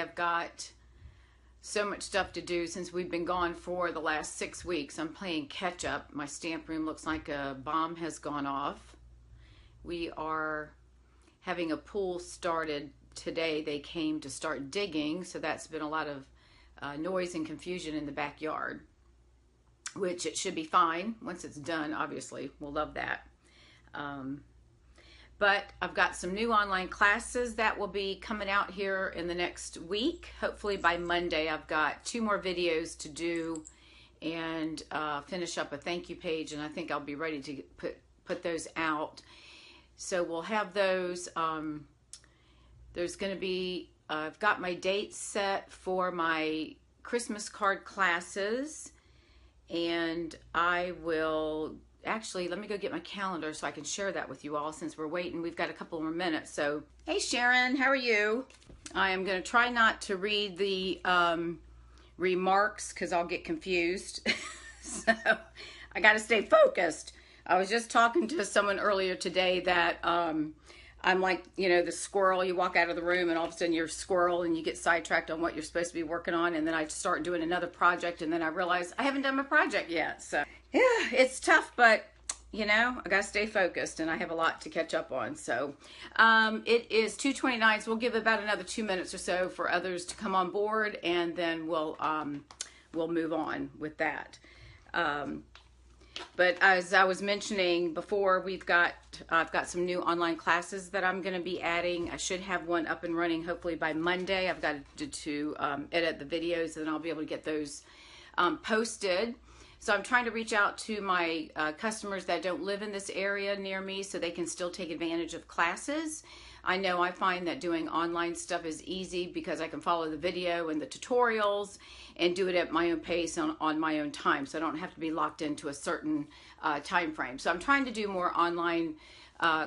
have got so much stuff to do since we've been gone for the last 6 weeks. I'm playing catch up. My stamp room looks like a bomb has gone off. We are having a pool started today. They came to start digging, so that's been a lot of noise and confusion in the backyard, which it should be fine once it's done. Obviously, we'll love that. But I've got some new online classes that will be coming out here in the next week. Hopefully by Monday. I've got 2 more videos to do and finish up a thank you page, and I think I'll be ready to put those out. So we'll have those. There's going to be, I've got my dates set for my Christmas card classes, and I will, actually, let me go get my calendar so I can share that with you all since we're waiting. We've got a couple more minutes. So, hey Sharon, how are you? I am going to try not to read the remarks because I'll get confused. So, I got to stay focused. I was just talking to someone earlier today that I'm like, you know, the squirrel. You walk out of the room and all of a sudden you're a squirrel and you get sidetracked on what you're supposed to be working on, and then I start doing another project and then I realize I haven't done my project yet. So yeah, it's tough, but you know, I gotta stay focused and I have a lot to catch up on. So it is 2:29, so we'll give about another 2 minutes or so for others to come on board, and then we'll move on with that. But as I was mentioning before, I've got some new online classes that I'm going to be adding. I should have one up and running hopefully by Monday. I've got to edit the videos, and then I'll be able to get those posted. So I'm trying to reach out to my customers that don't live in this area near me so they can still take advantage of classes. I know I find that doing online stuff is easy because I can follow the video and the tutorials and do it at my own pace on my own time, so I don't have to be locked into a certain time frame. So I'm trying to do more online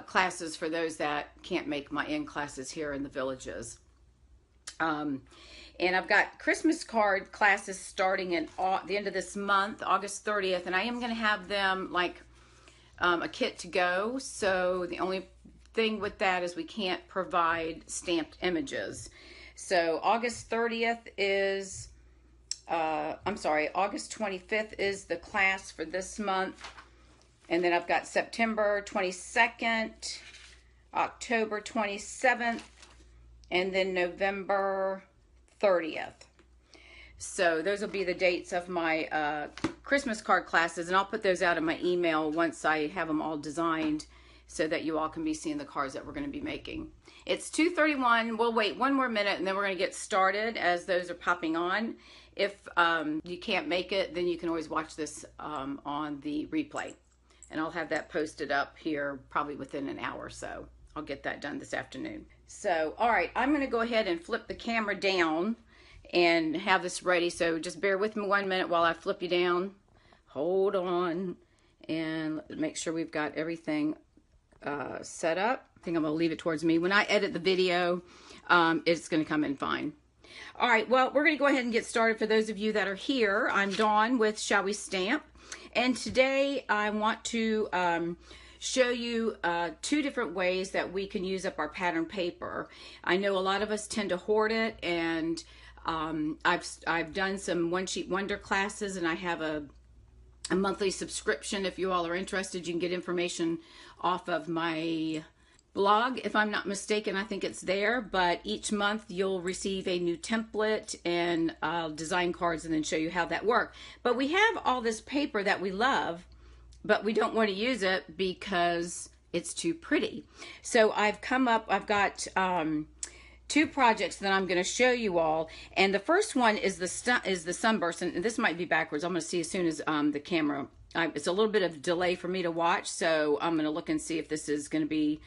classes for those that can't make my in-classes here in the villages. And I've got Christmas card classes starting at the end of this month, August 30th, and I am going to have them like a kit to go. So the only thing with that is we can't provide stamped images. So August 30th is, August 25th is the class for this month. And then I've got September 22nd, October 27th, and then November 30th. So those will be the dates of my Christmas card classes, and I'll put those out in my email once I have them all designed so that you all can be seeing the cards that we're going to be making. It's 2:31. We'll wait 1 more minute and then we're going to get started as those are popping on. If you can't make it, then you can always watch this on the replay. And I'll have that posted up here probably within an hour or so. I'll get that done this afternoon. So, all right, I'm going to go ahead and flip the camera down and have this ready. So just bear with me 1 minute while I flip you down. Hold on and make sure we've got everything set up. I think I'm going to leave it towards me. When I edit the video, it's going to come in fine. All right, well, we're going to go ahead and get started. For those of you that are here, I'm Dawn with Shall We Stamp, and today I want to show you 2 different ways that we can use up our pattern paper. I know a lot of us tend to hoard it, and I've done some One Sheet Wonder classes, and I have a monthly subscription. If you all are interested, you can get information off of my blog, if I'm not mistaken. I think it's there, but each month you'll receive a new template, and I'll design cards and then show you how that works. But we have all this paper that we love, but we don't want to use it because it's too pretty. So I've got 2 projects that I'm going to show you all, and the first one is the Sunburst, and this might be backwards. I'm going to see as soon as the camera. It's a little bit of delay for me to watch, so I'm going to look and see if this is going to be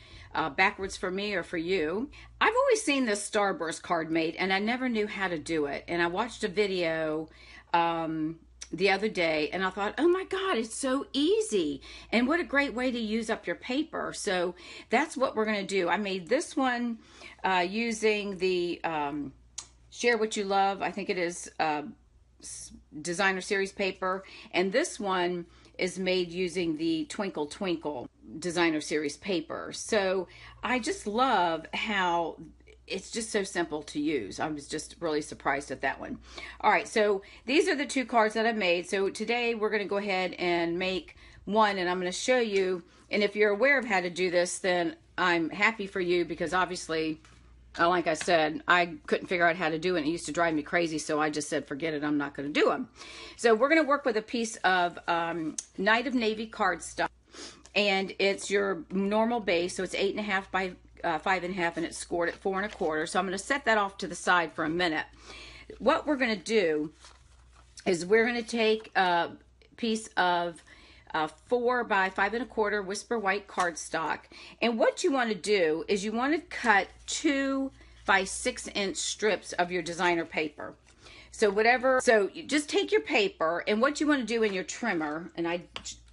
backwards for me or for you. I've always seen this Starburst card made, and I never knew how to do it. And I watched a video the other day, and I thought, oh my God, it's so easy. And what a great way to use up your paper. So that's what we're going to do. I made this one using the Share What You Love. I think it is designer series paper, and this one is made using the Twinkle Twinkle designer series paper. So I just love how it's just so simple to use. I was just really surprised at that one. All right, so these are the 2 cards that I've made. So today we're going to go ahead and make one, and I'm going to show you. And if you're aware of how to do this, then I'm happy for you, because obviously, like I said, I couldn't figure out how to do it. It used to drive me crazy, so I just said, forget it, I'm not going to do them. So we're going to work with a piece of Night of Navy cardstock, and it's your normal base, so it's 8.5 by 5.5, and it's scored at 4 1/4. So I'm going to set that off to the side for a minute. What we're going to do is we're going to take a piece of 4 by 5 1/4 Whisper White cardstock, and what you want to do is you want to cut 2 by 6-inch strips of your designer paper. So you just take your paper, and what you want to do in your trimmer, and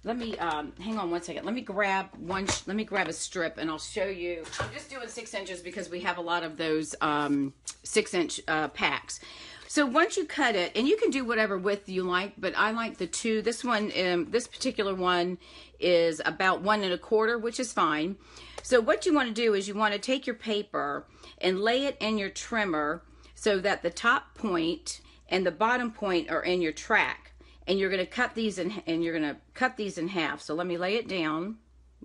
let me hang on one second. Let me grab a strip, and I'll show you. I'm just doing 6 inches because we have a lot of those 6-inch packs. So once you cut it, and you can do whatever width you like, but I like the 2. This one, this particular one is about 1 1/4, which is fine. So what you want to do is you want to take your paper and lay it in your trimmer so that the top point and the bottom point are in your track. And you're going to cut these in half. So let me lay it down,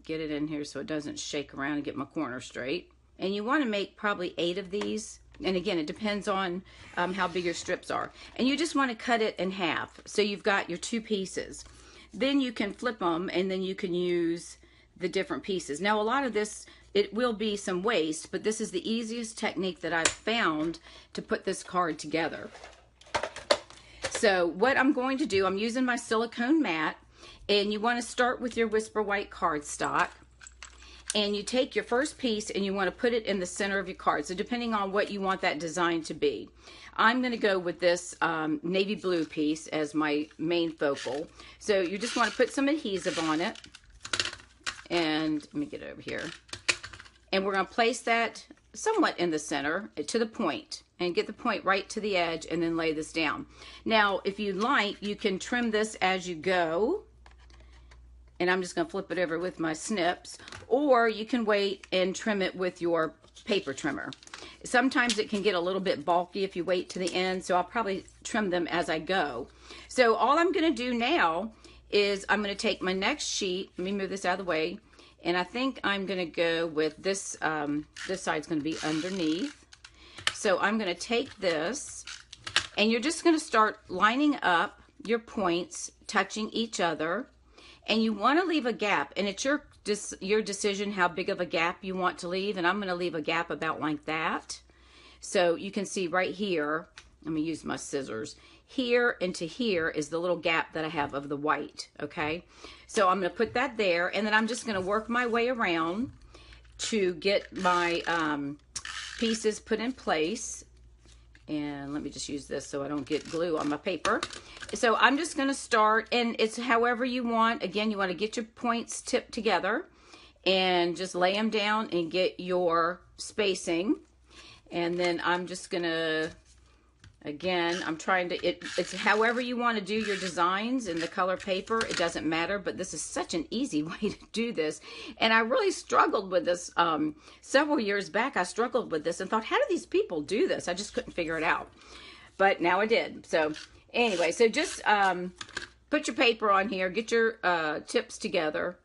get it in here so it doesn't shake around, and get my corner straight. And you want to make probably 8 of these. And again, it depends on how big your strips are. And you just want to cut it in half. So you've got your 2 pieces. Then you can flip them, and then you can use the different pieces. Now, a lot of this, it will be some waste, but this is the easiest technique that I've found to put this card together. So what I'm going to do, I'm using my silicone mat, and you want to start with your Whisper White cardstock, and you take your first piece and you want to put it in the center of your card. So depending on what you want that design to be. I'm going to go with this navy blue piece as my main focal. So you just want to put some adhesive on it, and let me get it over here. And we're going to place that somewhat in the center to the point, and get the point right to the edge, and then lay this down. Now, if you like, you can trim this as you go, and I'm just going to flip it over with my snips, or you can wait and trim it with your paper trimmer. Sometimes it can get a little bit bulky if you wait to the end, so I'll probably trim them as I go. So all I'm going to do now is I'm going to take my next sheet. Let me move this out of the way, and I think I'm going to go with this. This side's going to be underneath. So I'm going to take this, and you're just going to start lining up your points, touching each other, and you want to leave a gap, and it's your decision how big of a gap you want to leave, and I'm going to leave a gap about like that. So you can see right here, let me use my scissors, here into here is the little gap that I have of the white, okay? So I'm going to put that there, and then I'm just going to work my way around to get my pieces put in place. And let me just use this so I don't get glue on my paper. So I'm just going to start, and it's however you want. Again, you want to get your points tipped together and just lay them down and get your spacing. And then I'm just going to, again, I'm trying to, it's however you want to do your designs in the color paper. It doesn't matter, but this is such an easy way to do this. And I really struggled with this several years back. I struggled with this and thought, how do these people do this? I just couldn't figure it out. But now I did. So anyway, so just put your paper on here, get your tips together.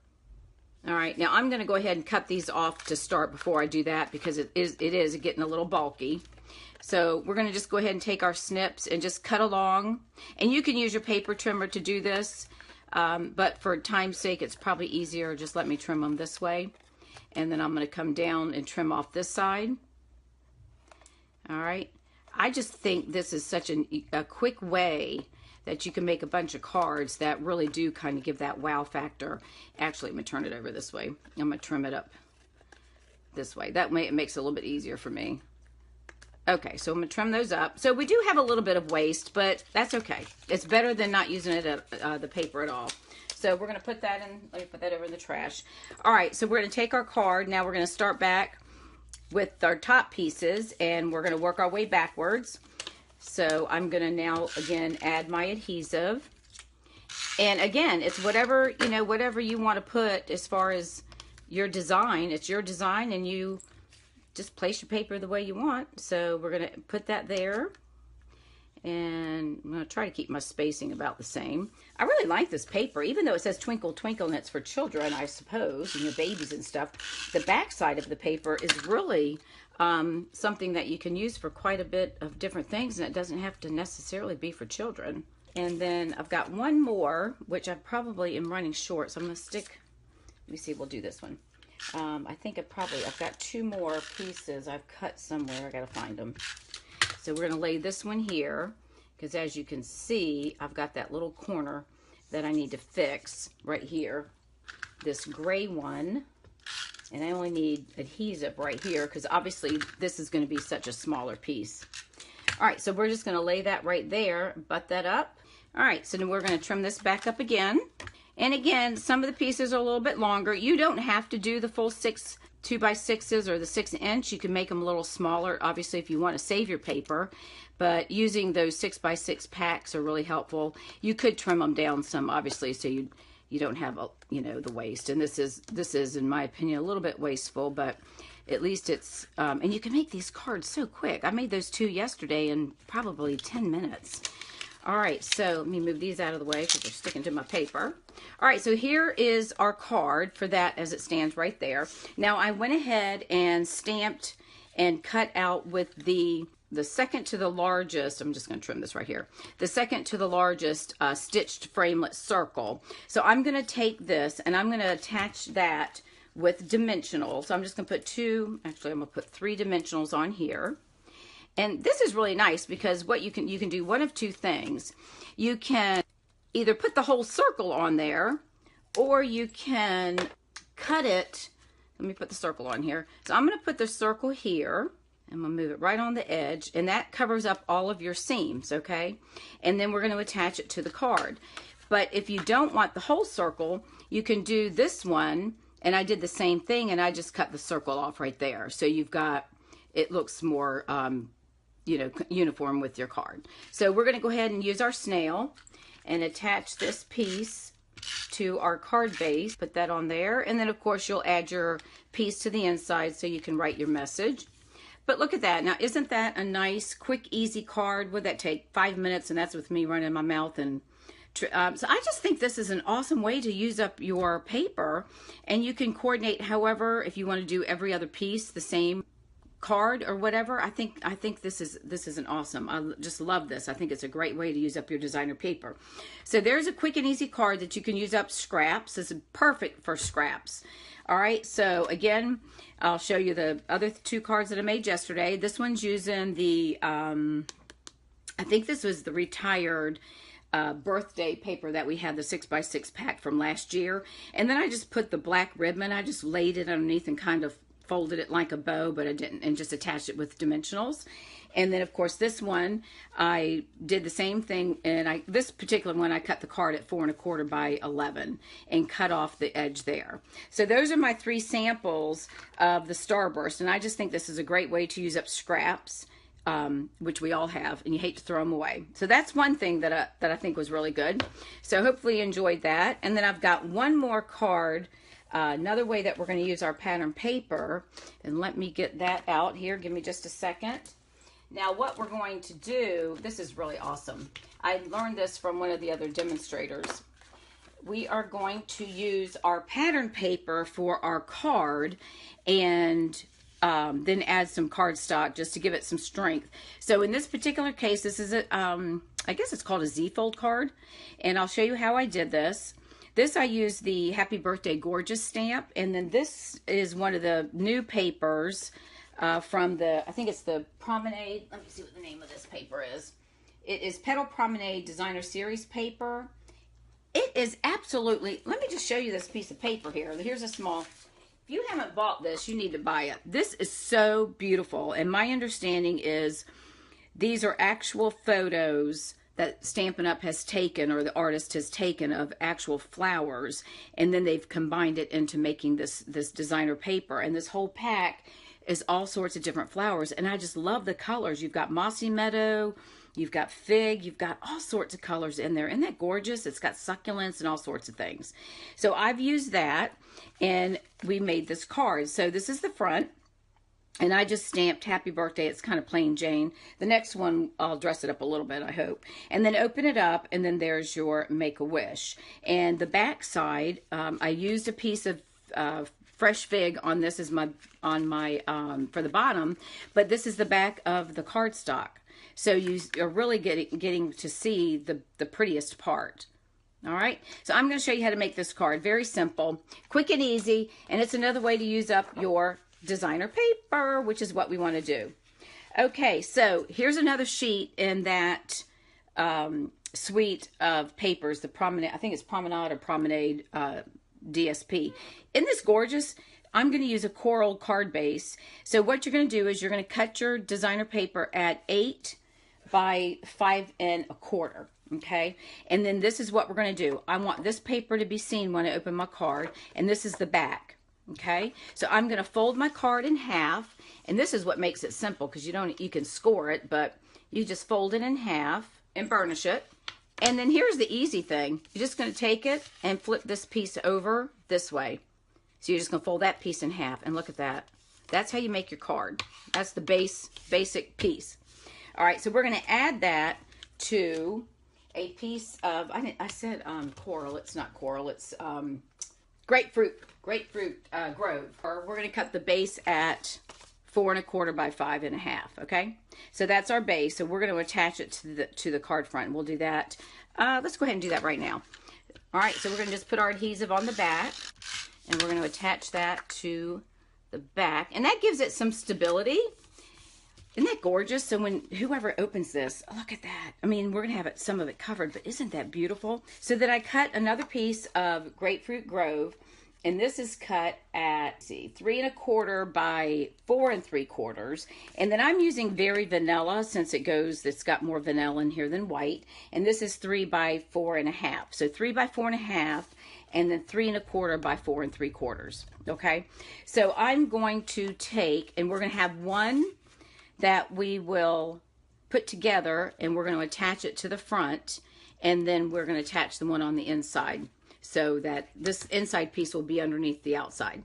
All right, now I'm going to go ahead and cut these off to start before I do that, because it is getting a little bulky. So we're going to just go ahead and take our snips and just cut along. And you can use your paper trimmer to do this, but for time's sake, it's probably easier. Just let me trim them this way. And then I'm going to come down and trim off this side. All right. I just think this is such a quick way that you can make a bunch of cards that really do kind of give that wow factor. Actually, I'm going to turn it over this way. I'm going to trim it up this way. That way it makes it a little bit easier for me. Okay, so I'm going to trim those up. So we do have a little bit of waste, but that's okay. It's better than not using it the paper at all. So we're going to put that in. Let me put that over in the trash. All right, so we're going to take our card. Now we're going to start back with our top pieces, and we're going to work our way backwards. So I'm going to now, again, add my adhesive. And again, it's whatever, whatever you want to put as far as your design. It's your design, and you just place your paper the way you want. So we're going to put that there. And I'm going to try to keep my spacing about the same. I really like this paper, even though it says Twinkle Twinkle and it's for children, I suppose, and your babies and stuff. The back side of the paper is really something that you can use for quite a bit of different things, and it doesn't have to necessarily be for children. And then I've got one more, which I probably am running short, so I'm going to stick, let me see, we'll do this one. I think I've got two more pieces I've cut somewhere. I got to find them. So we're going to lay this one here, because as you can see, I've got that little corner that I need to fix right here. This gray one, and I only need adhesive right here, because obviously this is going to be such a smaller piece. All right, so we're just going to lay that right there, butt that up. All right, so then we're going to trim this back up again. And again, some of the pieces are a little bit longer. You don't have to do the full 6 2x6s or the 6-inch. You can make them a little smaller, obviously, if you want to save your paper. But using those 6x6 packs are really helpful. You could trim them down some, obviously, so you don't have the waste. And this is, in my opinion, a little bit wasteful, but at least it's and you can make these cards so quick. I made those 2 yesterday in probably 10 minutes. All right, so let me move these out of the way because they're sticking to my paper. All right, so here is our card for that as it stands right there. Now, I went ahead and stamped and cut out with the second to the largest, I'm just going to trim this right here, the second to the largest stitched framelit circle. So I'm going to take this and I'm going to attach that with dimensionals. So I'm just going to put I'm going to put 3 dimensionals on here. And this is really nice because what you can do one of 2 things. You can either put the whole circle on there, or you can cut it. Let me put the circle on here. So I'm going to put the circle here. I'm going to move it right on the edge, and that covers up all of your seams, okay? And then we're going to attach it to the card. But if you don't want the whole circle, you can do this one, and I did the same thing, and I just cut the circle off right there. So you've got, it looks more uniform with your card. So we're going to go ahead and use our snail and attach this piece to our card base. Put that on there, and then of course you'll add your piece to the inside so you can write your message. But look at that. Now, isn't that a nice, quick, easy card? Would that take 5 minutes? And that's with me running my mouth. And so I just think this is an awesome way to use up your paper, and you can coordinate however, if you want to do every other piece the same card or whatever. I think this is an awesome. I just love this. I think it's a great way to use up your designer paper. So there's a quick and easy card that you can use up scraps. This is perfect for scraps. All right, so again, I'll show you the other 2 cards that I made yesterday. This one's using the I think this was the retired birthday paper that we had, the 6x6 pack from last year. And then I just put the black ribbon. I just laid it underneath and kind of folded it like a bow, but I didn't, and just attached it with dimensionals. And then of course this one I did the same thing, and this particular one I cut the card at 4 1/4 by 11 and cut off the edge there. So those are my 3 samples of the Starburst, and I just think this is a great way to use up scraps, which we all have, and you hate to throw them away. So that's one thing that I think was really good. So hopefully you enjoyed that. And then I've got one more card. Another way that we're going to use our pattern paper, and let me get that out here. Give me just a second. Now what we're going to do, this is really awesome. I learned this from one of the other demonstrators. We are going to use our pattern paper for our card, and then add some cardstock just to give it some strength. So in this particular case, this is I guess it's called a Z-fold card, and I'll show you how I did this. This I used the Happy Birthday Gorgeous stamp, and then this is one of the new papers from I think it's the Promenade. Let me see what the name of this paper is. It is Petal Promenade Designer Series paper. It is absolutely, let me just show you this piece of paper here. Here's a small, if you haven't bought this, you need to buy it. This is so beautiful, and my understanding is these are actual photos that Stampin' Up! Has taken, or the artist has taken, of actual flowers, and then they've combined it into making this designer paper. And this whole pack is all sorts of different flowers, and I just love the colors. You've got Mossy Meadow, you've got Fig, you've got all sorts of colors in there. Isn't that gorgeous? It's got succulents and all sorts of things. So I've used that, and we made this card. So this is the front. And I just stamped happy birthday. It's kind of plain Jane. The next one, I'll dress it up a little bit, I hope. And then open it up, and then there's your Make-A-Wish. And the back side, I used a piece of fresh fig on this as my for the bottom, but this is the back of the cardstock. So you're really getting to see the prettiest part. All right, so I'm going to show you how to make this card. Very simple, quick and easy, and it's another way to use up your designer paper, which is what we want to do. Okay, so here's another sheet in that suite of papers, the Promenade, I think it's Promenade or Promenade DSP. Isn't this gorgeous? I'm going to use a coral card base. So what you're going to do is you're going to cut your designer paper at 8 by 5 1/4. Okay, and then this is what we're going to do. I want this paper to be seen when I open my card, and this is the back. Okay, so I'm going to fold my card in half, and this is what makes it simple, because you can score it, but you just fold it in half and burnish it. And then here's the easy thing. You're just going to take it and flip this piece over this way. So you're just going to fold that piece in half, and look at that. That's how you make your card. That's the basic piece. All right, so we're going to add that to a piece of, I said coral. It's not coral. It's grapefruit grove. Or we're going to cut the base at 4 1/4 by 5 1/2. Okay, so that's our base. So we're going to attach it to the card front. We'll do that. Let's go ahead and do that right now. All right, so we're going to just put our adhesive on the back, and we're going to attach that to the back, and that gives it some stability. Isn't that gorgeous? So when whoever opens this, look at that. I mean, we're going to have some of it covered, but isn't that beautiful? So then I cut another piece of Grapefruit Grove, and this is cut at, 3 1/4 by 4 3/4. And then I'm using Very Vanilla, since it's got more vanilla in here than white. And this is 3 by 4 1/2. So 3 by 4 1/2, and then 3 1/4 by 4 3/4. Okay, so I'm going to take, and we're going to have one that we will put together, and we're going to attach it to the front, and then we're going to attach the one on the inside, so that this inside piece will be underneath the outside.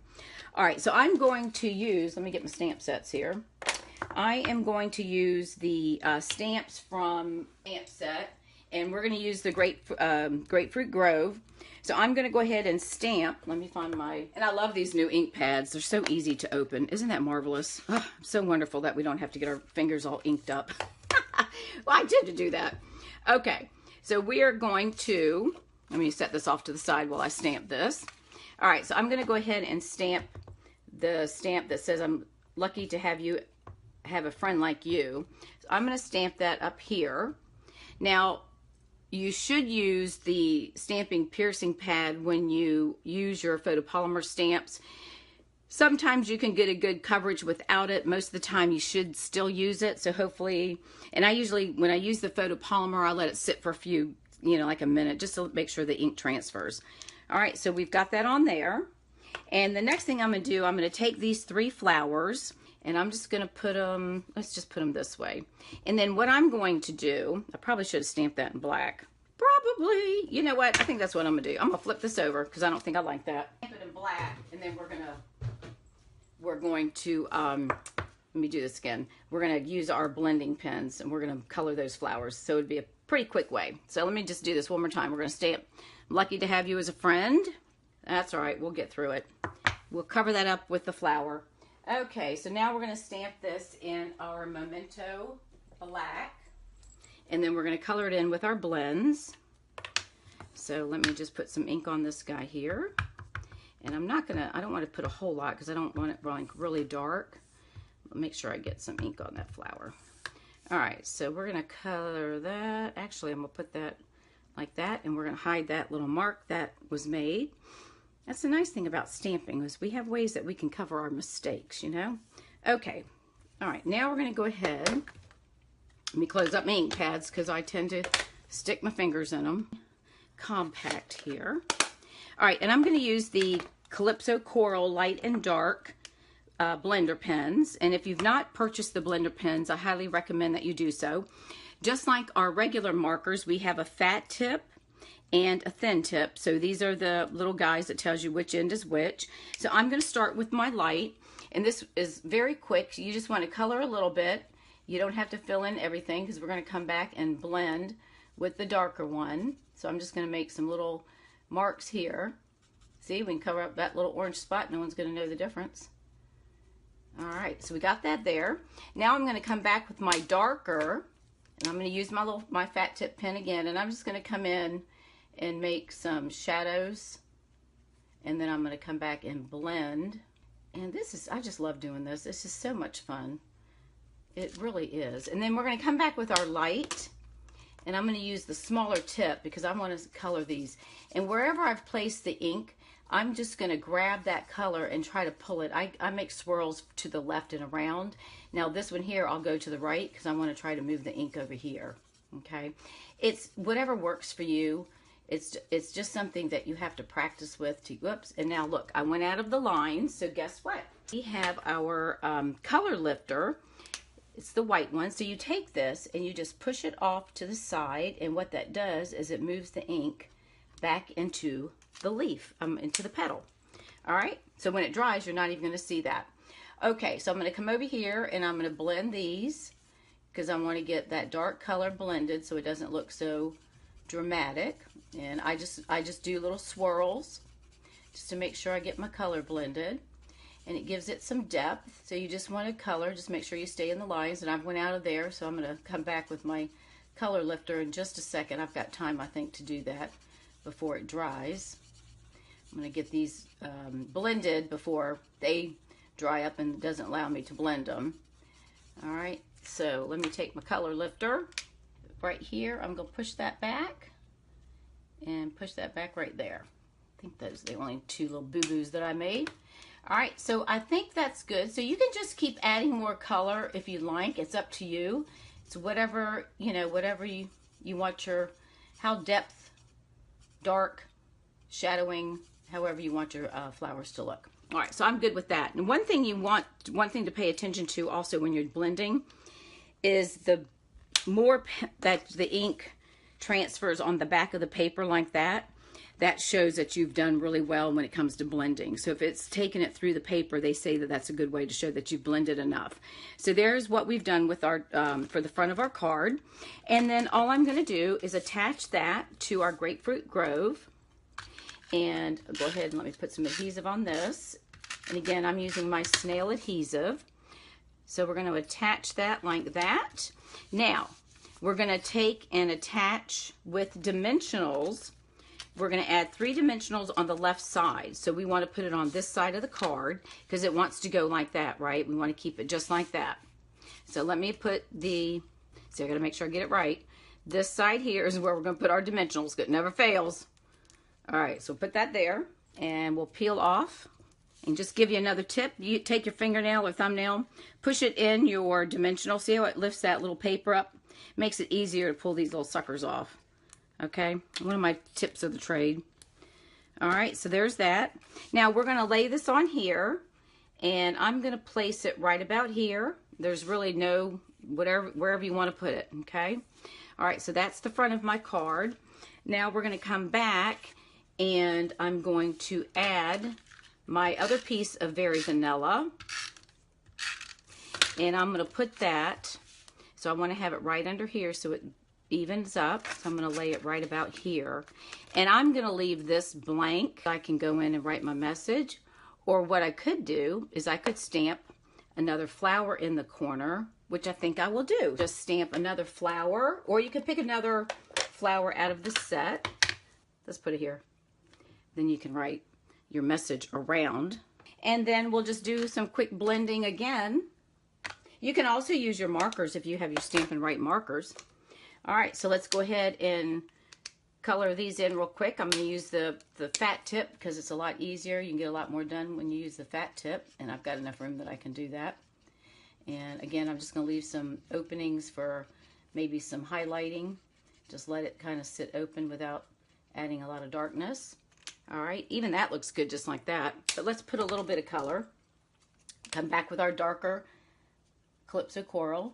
All right, so I'm going to use, let me get my stamp sets here. I am going to use the stamps from Stamp Set, and we're going to use the Grapefruit Grove. So I'm going to go ahead and stamp. Let me find and I love these new ink pads. They're so easy to open. Isn't that marvelous? Oh, so wonderful that we don't have to get our fingers all inked up. Well, I tend to do that. Okay, so we are going to, let me set this off to the side while I stamp this. All right, so I'm going to go ahead and stamp the stamp that says, I'm lucky to have a friend like you. So I'm going to stamp that up here. Now, you should use the stamping piercing pad when you use your photopolymer stamps. Sometimes you can get a good coverage without it. Most of the time you should still use it. So hopefully, and I usually, when I use the photopolymer, I let it sit for a few, like a minute, just to make sure the ink transfers. All right, so we've got that on there. And the next thing I'm going to do, I'm going to take these 3 flowers, and I'm just going to put them, let's just put them this way. And then what I'm going to do, I probably should have stamped that in black. Probably. You know what? I think that's what I'm going to do. I'm going to flip this over because I don't think I like that. Stamp it in black, and then we're going to, let me do this again. We're going to use our blending pens, and we're going to color those flowers. So it'd be a pretty quick way. So let me just do this one more time. We're going to stamp, lucky to have you as a friend. That's all right. We'll get through it. We'll cover that up with the flower. Okay, so now we're going to stamp this in our Memento Black, and then we're going to color it in with our blends. So let me just put some ink on this guy here, and I don't want to put a whole lot because I don't want it really dark. I'll make sure I get some ink on that flower. All right, so we're going to color that. Actually, I'm going to put that like that, and we're going to hide that little mark that was made. That's the nice thing about stamping, is we have ways that we can cover our mistakes, Okay, all right, now we're going to go ahead. Let me close up my ink pads because I tend to stick my fingers in them. Compact here. All right, and I'm going to use the Calypso Coral Light and Dark blender pens. And if you've not purchased the blender pens, I highly recommend that you do so. Just like our regular markers, we have a fat tip and a thin tip. So these are the little guys that tells you which end is which. So I'm going to start with my light, And this is very quick. You just want to color a little bit. You don't have to fill in everything because we're going to come back and blend with the darker one. So I'm just going to make some little marks here. See, we can cover up that little orange spot. No one's going to know the difference. All right, so we got that there. Now I'm going to come back with my darker, and I'm going to use my fat tip pen again, and I'm just going to come in and make some shadows, and then I'm going to come back and blend. And this is, I just love doing this. This is so much fun. It really is. And then we're going to come back with our light, and I'm going to use the smaller tip because I want to color these. And wherever I've placed the ink, I'm just going to grab that color and try to pull it. I make swirls to the left and around. Now this one here, I'll go to the right because I want to try to move the ink over here. Okay, it's whatever works for you. It's just something that you have to practice with. Whoops, and now look, I went out of the line, so guess what? We have our color lifter. It's the white one. So you take this and you just push it off to the side, and what that does is it moves the ink back into the leaf, into the petal. All right, so when it dries, you're not even going to see that. Okay, so I'm going to come over here and I'm going to blend these because I want to get that dark color blended so it doesn't look so dramatic. And I just do little swirls just to make sure I get my color blended, and it gives it some depth. So you just want to color, just make sure you stay in the lines, and I've went out of there, so I'm going to come back with my color lifter in just a second. I've got time, I think, to do that before it dries. I'm going to get these blended before they dry up and it doesn't allow me to blend them. All right, so let me take my color lifter right here. I'm going to push that back and push that back right there. I think those are the only two little boo-boos that I made. All right, so I think that's good. So you can just keep adding more color if you like. It's up to you. It's whatever, you know, whatever you want how depth, dark, shadowing, however you want your flowers to look. All right, so I'm good with that. And one thing to pay attention to also when you're blending is the more that the ink transfers on the back of the paper like that, that shows that you've done really well when it comes to blending. So if it's taken it through the paper, they say that that's a good way to show that you've blended enough. So there's what we've done with our for the front of our card. And then all I'm going to do is attach that to our Grapefruit Grove. And I'll go ahead and let me put some adhesive on this. And again, I'm using my snail adhesive. So we're going to attach that like that. Now, we're going to take and attach with dimensionals. We're going to add 3 dimensionals on the left side. So we want to put it on this side of the card because it wants to go like that, right? We want to keep it just like that. So let me put see, I got to make sure I get it right. This side here is where we're going to put our dimensionals. It never fails. All right, so put that there, and we'll peel off. And just give you another tip. You take your fingernail or thumbnail, push it in your dimensional. See how it lifts that little paper up? Makes it easier to pull these little suckers off. Okay, one of my tips of the trade. All right, so there's that. Now we're going to lay this on here, and I'm going to place it right about here. There's really no, wherever you want to put it, okay? All right, so that's the front of my card. Now we're going to come back, and I'm going to add my other piece of Very Vanilla, and I'm going to put that, so I want to have it right under here so it evens up. So I'm going to lay it right about here, and I'm going to leave this blank. I can go in and write my message, or what I could do is I could stamp another flower in the corner, which I think I will do. Just stamp another flower, or you could pick another flower out of the set. Let's put it here. Then you can write your message around, and then we'll just do some quick blending again. You can also use your markers if you have your Stamp and Write markers. All right, so let's go ahead and color these in real quick. I'm going to use the fat tip because it's a lot easier. You can get a lot more done when you use the fat tip, and I've got enough room that I can do that. And again, I'm just going to leave some openings for maybe some highlighting. Just let it kind of sit open without adding a lot of darkness. All right, even that looks good just like that. But let's put a little bit of color. Come back with our darker Calypso Coral.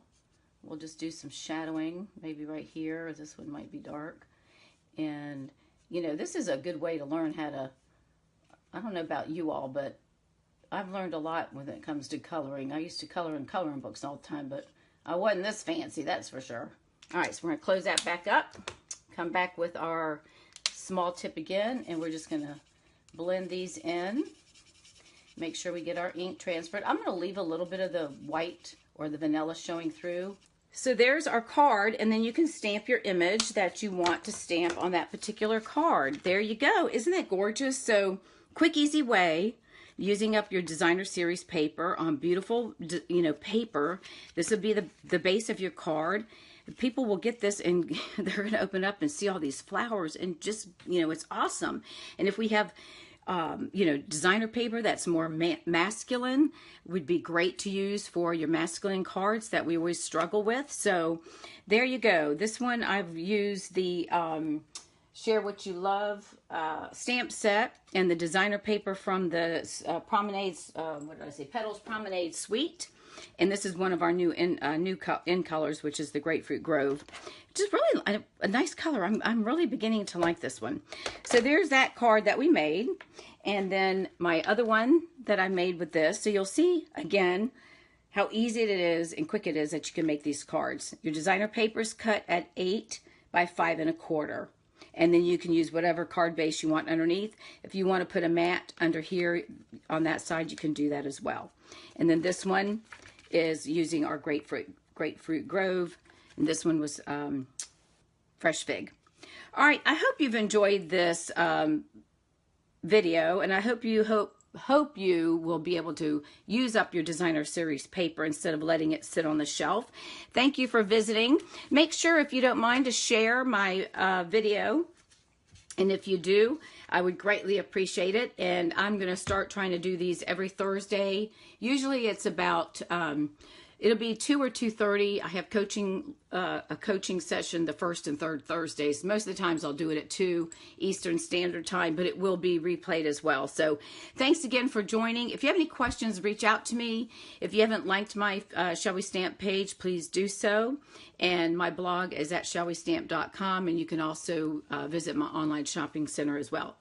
We'll just do some shadowing, maybe right here. This one might be dark. And, you know, this is a good way to learn how to, I don't know about you all, but I've learned a lot when it comes to coloring. I used to color in coloring books all the time, but I wasn't this fancy, that's for sure. All right, so we're going to close that back up. Come back with our small tip again, and we're just going to blend these in. Make sure we get our ink transferred. I'm going to leave a little bit of the white or the vanilla showing through. So there's our card, and then you can stamp your image that you want to stamp on that particular card. There you go. Isn't that gorgeous? So quick, easy way, using up your designer series paper on beautiful, paper. This would be the base of your card. People will get this and they're going to open up and see all these flowers and just, it's awesome. And if we have, designer paper that's more masculine, would be great to use for your masculine cards that we always struggle with. So there you go. This one I've used the Share What You Love stamp set and the designer paper from the Promenades, Petals Promenade Suite. And this is one of our new in colors, which is the Grapefruit Grove. Just really a nice color. I'm really beginning to like this one. So there's that card that we made. And then my other one that I made with this. So you'll see, again, how easy it is and quick it is that you can make these cards. Your designer paper is cut at 8 by 5 1/4. And then you can use whatever card base you want underneath. If you want to put a mat under here on that side, you can do that as well. And then this one is using our Grapefruit Grove. And this one was Fresh Fig. All right, I hope you've enjoyed this video, and I hope you will be able to use up your designer series paper instead of letting it sit on the shelf. Thank you for visiting. Make sure, if you don't mind, to share my video. And if you do, I would greatly appreciate it. And I'm going to start trying to do these every Thursday. Usually it's about, it'll be 2 or 2:30. I have a coaching session the first and third Thursdays. Most of the times I'll do it at 2 Eastern Standard Time, but it will be replayed as well. So thanks again for joining. If you have any questions, reach out to me. If you haven't liked my Shall We Stamp page, please do so. And my blog is at shallwestamp.com, and you can also visit my online shopping center as well.